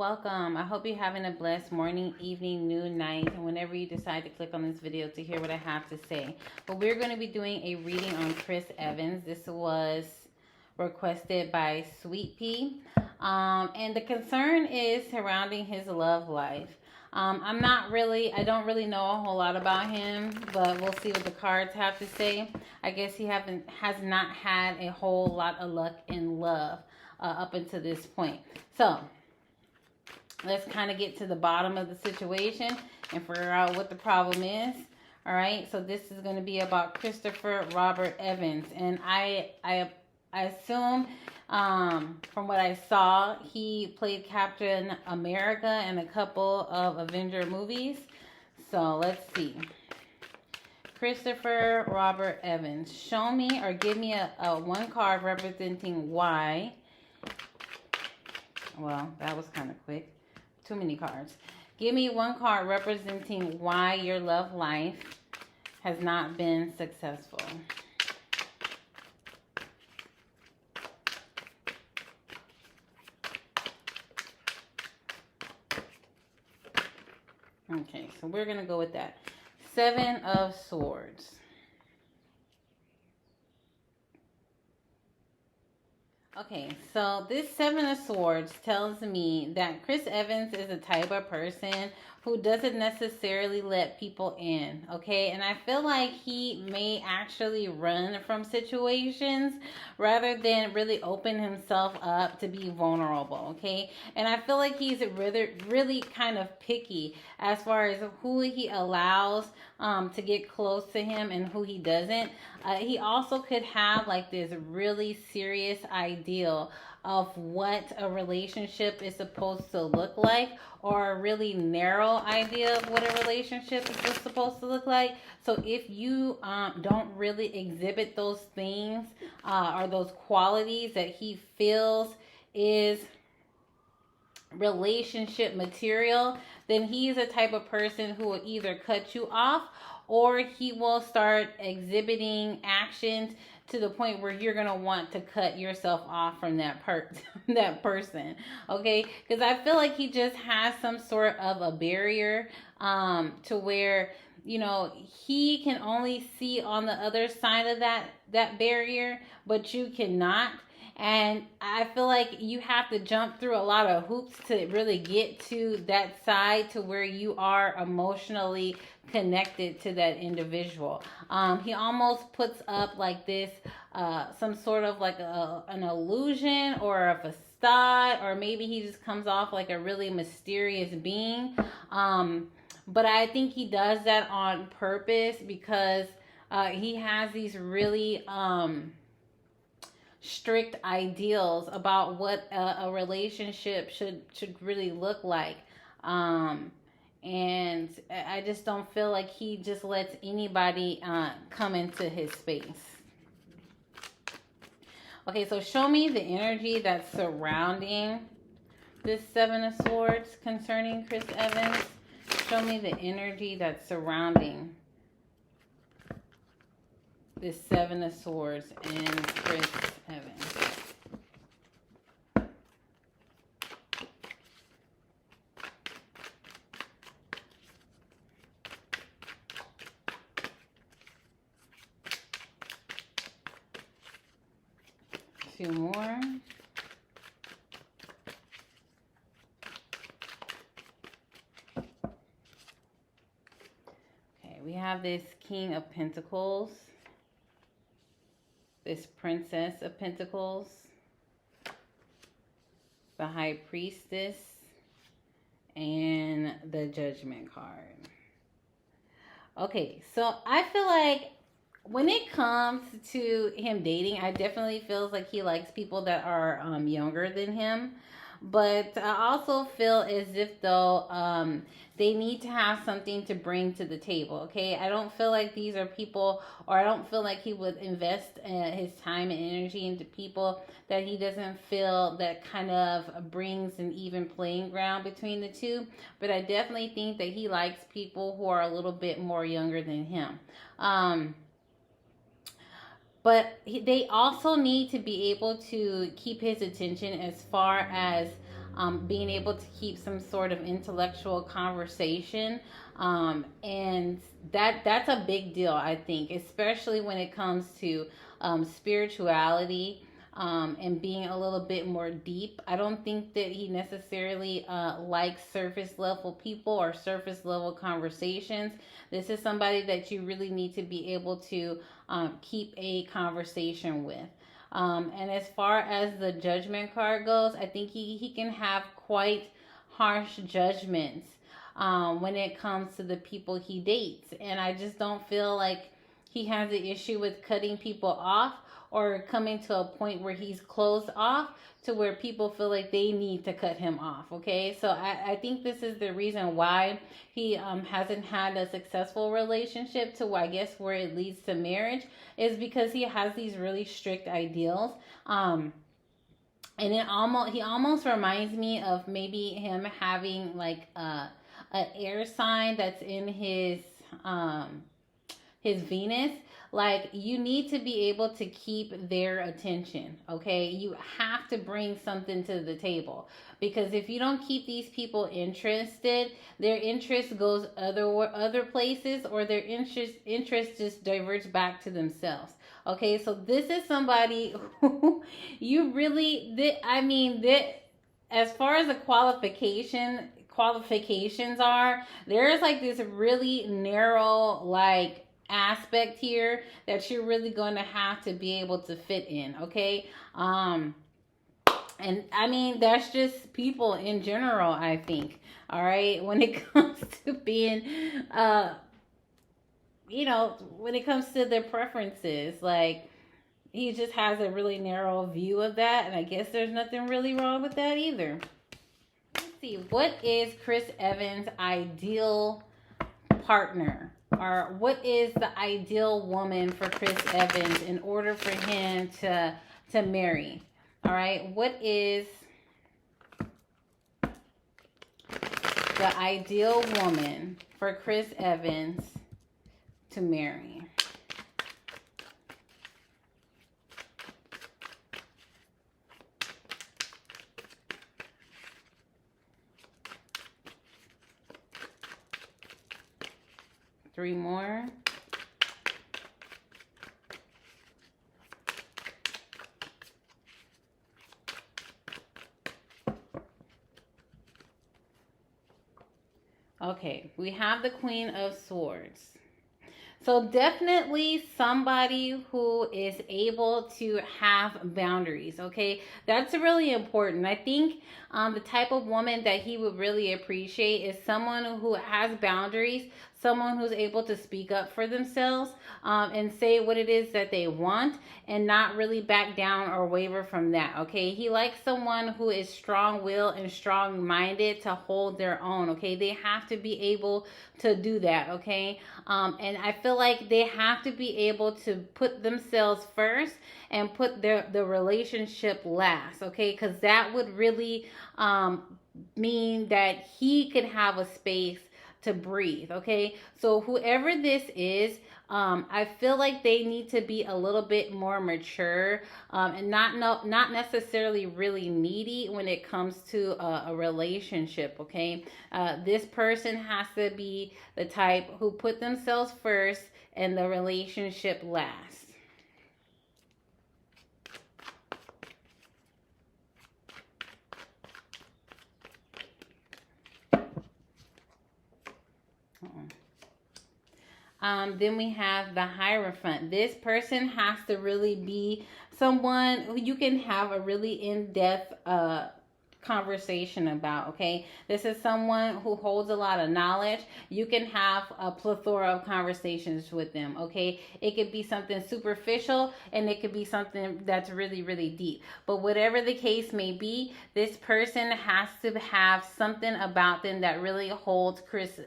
welcome. I hope you're having a blessed morning, evening, noon, night, and whenever you decide to click on this video to hear what I have to say. But we're going to be doing a reading on Chris Evans. This was requested by Sweet Pea. And the concern is surrounding his love life. I don't really know a whole lot about him, but we'll see what the cards have to say. I guess he has not had a whole lot of luck in love up until this point. So let's kind of get to the bottom of the situation and figure out what the problem is. All right, so this is going to be about Christopher Robert Evans, and I assume from what I saw, he played Captain America in a couple of Avenger movies. So let's see. Christopher Robert Evans. Show me or give me a one card representing why. Well, that was kind of quick. Too many cards. Give me one card representing why your love life has not been successful. Okay, so we're going to go with that. Seven of Swords. Okay, so this Seven of Swords tells me that Chris Evans is the type of person who doesn't necessarily let people in, okay? And I feel like he may actually run from situations rather than really open himself up to be vulnerable, okay? And I feel like he's really kind of picky as far as who he allows to get close to him and who he doesn't. He also could have like this really serious ideal of what a relationship is supposed to look like, or a really narrow idea of what a relationship is supposed to look like. So if you don't really exhibit those things or those qualities that he feels is relationship material, then he's a type of person who will either cut you off or he will start exhibiting actions to the point where you're going to want to cut yourself off from that person, okay? Because I feel like he just has some sort of a barrier to where, you know, he can only see on the other side of that barrier, but you cannot. And I feel like you have to jump through a lot of hoops to really get to that side to where you are emotionally connected to that individual. He almost puts up like this, some sort of like an illusion or a facade, or maybe he just comes off like a really mysterious being. But I think he does that on purpose because he has these really strict ideals about what a relationship should really look like. And I just don't feel like he just lets anybody come into his space. Okay, so show me the energy that's surrounding this Seven of Swords concerning Chris Evans. Show me the energy that's surrounding this Seven of Swords and Chris Evans. Two more. Okay, we have this King of Pentacles, this Princess of Pentacles, the High Priestess, and the Judgment card. Okay, so I feel like when it comes to him dating, I definitely feels like he likes people that are younger than him. But I also feel as if though they need to have something to bring to the table, okay? I don't feel like these are people, or I don't feel like he would invest his time and energy into people that he doesn't feel that kind of brings an even playing ground between the two. But I definitely think that he likes people who are a little bit more younger than him. But they also need to be able to keep his attention as far as being able to keep some sort of intellectual conversation. And that's a big deal, I think, especially when it comes to spirituality, and being a little bit more deep. I don't think that he necessarily likes surface level people or surface level conversations. This is somebody that you really need to be able to keep a conversation with. And as far as the judgment card goes, I think he can have quite harsh judgments when it comes to the people he dates. And I just don't feel like he has an issue with cutting people off or coming to a point where he's closed off to where people feel like they need to cut him off. Okay, so I think this is the reason why he hasn't had a successful relationship to, I guess, where it leads to marriage, is because he has these really strict ideals. And he almost reminds me of maybe him having like an air sign that's in his Venus. Like, you need to be able to keep their attention, okay? You have to bring something to the table, because if you don't keep these people interested, their interest goes other places, or their interest just diverts back to themselves. Okay, so this is somebody who you really, as far as the qualifications are, there's like this really narrow like aspect here that you're really going to have to be able to fit in. Okay, and I mean, that's just people in general, I think. All right, when it comes to being when it comes to their preferences, like, he just has a really narrow view of that, and I guess there's nothing really wrong with that either. Let's see, what is Chris Evans' ideal partner? Or what is the ideal woman for Chris Evans in order for him to marry? All right, what is the ideal woman for Chris Evans to marry? Three more. Okay, we have the Queen of Swords. So definitely somebody who is able to have boundaries, okay? That's really important. I think the type of woman that he would really appreciate is someone who has boundaries, someone who's able to speak up for themselves, and say what it is that they want, and not really back down or waver from that, okay? He likes someone who is strong-willed and strong-minded to hold their own, okay? They have to be able to do that, okay? And I feel like they have to be able to put themselves first and put the relationship last, okay? Because that would really mean that he could have a space to breathe, okay? So whoever this is, I feel like they need to be a little bit more mature, and not necessarily really needy when it comes to a relationship, okay? This person has to be the type who put themselves first and the relationship last. Then we have the Hierophant. This person has to really be someone who you can have a really in-depth conversation about, okay? This is someone who holds a lot of knowledge. You can have a plethora of conversations with them, okay? It could be something superficial, and it could be something that's really, really deep. But whatever the case may be, this person has to have something about them that really holds Chris's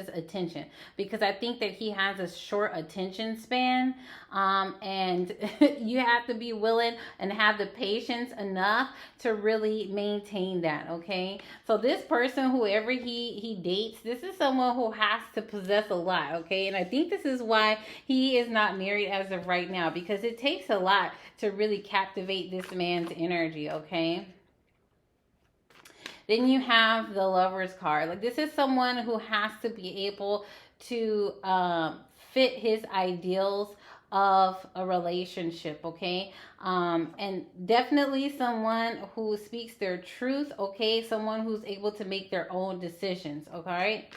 attention, because I think that he has a short attention span, and you have to be willing and have the patience enough to really maintain that, okay? So this person, whoever he dates, this is someone who has to possess a lot, okay? And I think this is why he is not married as of right now, because it takes a lot to really captivate this man's energy, okay? Then you have the Lover's card. Like, this is someone who has to be able to fit his ideals of a relationship, okay? And definitely someone who speaks their truth, okay? Someone who's able to make their own decisions, okay?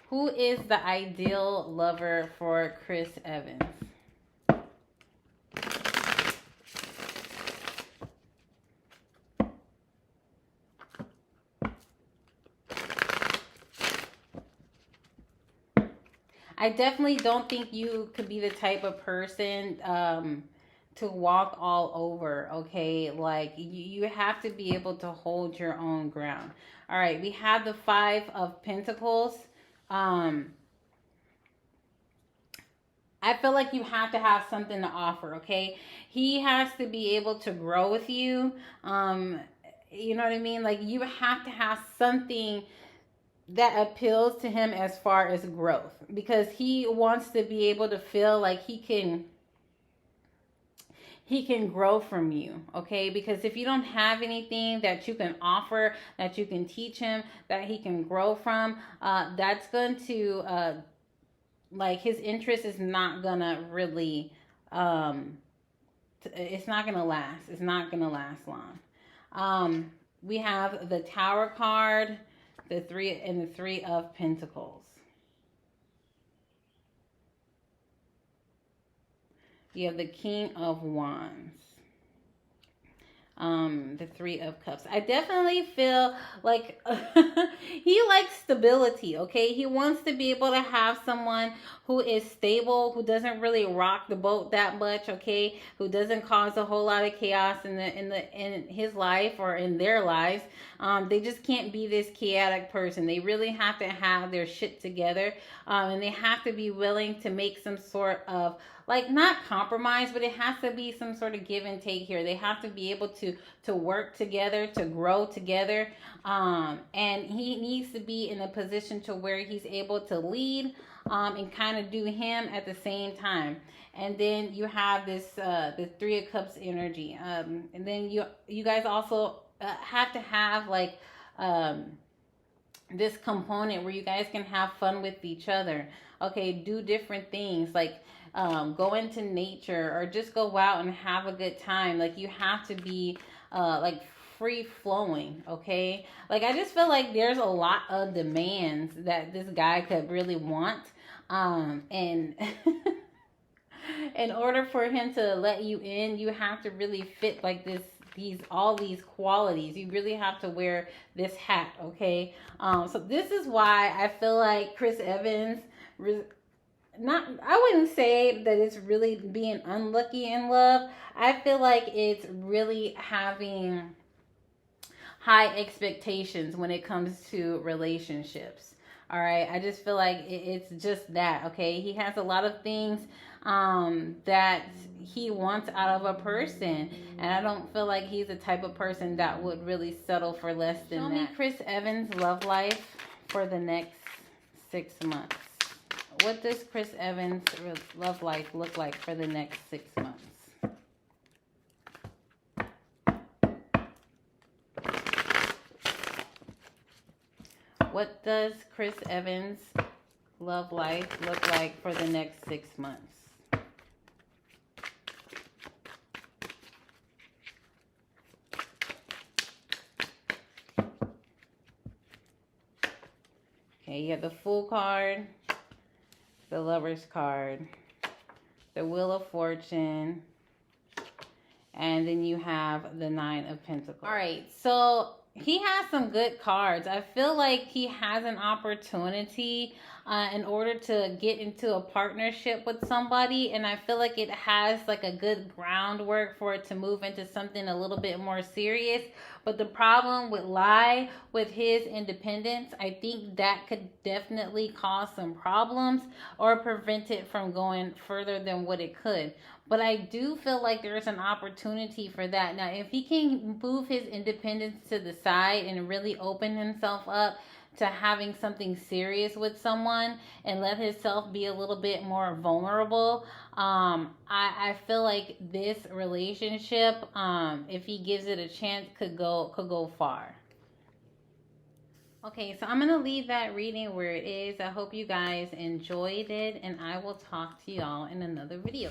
Who is the ideal lover for Chris Evans? I definitely don't think you could be the type of person to walk all over, okay? Like, you have to be able to hold your own ground. All right, we have the Five of Pentacles. Um, I feel like you have to have something to offer, okay? He has to be able to grow with you. You know what I mean? Like, you have to have something that appeals to him as far as growth, because he wants to be able to feel like he can grow from you, okay? Because if you don't have anything that you can offer, that you can teach him, that he can grow from, that's going to like, his interest is not gonna really it's not gonna last. It's not gonna last long. We have the Tower card, the Three of Pentacles. You have the King of Wands. The Three of Cups. I definitely feel like he likes stability, okay? He wants to be able to have someone who is stable, who doesn't really rock the boat that much, okay? Who doesn't cause a whole lot of chaos in his life or in their lives. They just can't be this chaotic person. They really have to have their shit together, and they have to be willing to make some sort of, like, not compromise, but it has to be some sort of give and take here. They have to be able to work together, to grow together, and he needs to be in a position to where he's able to lead, and kind of do him at the same time. And then you have this the Three of Cups energy, and then you guys also have to have, like, this component where you guys can have fun with each other, okay? Do different things, like go into nature, or just go out and have a good time. Like, you have to be like free flowing, okay? Like, I just feel like there's a lot of demands that this guy could really want, and in order for him to let you in, you have to really fit like all these qualities. You really have to wear this hat, okay? So this is why I feel like Chris Evans, not, I wouldn't say that it's really being unlucky in love. I feel like it's really having high expectations when it comes to relationships. All right, I just feel like it's just that, okay? He has a lot of things that he wants out of a person, and I don't feel like he's the type of person that would really settle for less than that. Show me Chris Evans' love life for the next 6 months. What does Chris Evans' love life look like for the next 6 months? What does Chris Evans' love life look like for the next 6 months? Okay, you have the Fool card, the Lover's card, the Wheel of Fortune, and then you have the Nine of Pentacles. All right, so he has some good cards. I feel like he has an opportunity in order to get into a partnership with somebody, and I feel like it has like a good groundwork for it to move into something a little bit more serious. But the problem would lie with his independence. I think that could definitely cause some problems or prevent it from going further than what it could. But I do feel like there's an opportunity for that. Now, if he can move his independence to the side and really open himself up to having something serious with someone and let himself be a little bit more vulnerable. I feel like this relationship, if he gives it a chance, could go far. Okay, so I'm gonna leave that reading where it is. I hope you guys enjoyed it, and I will talk to y'all in another video.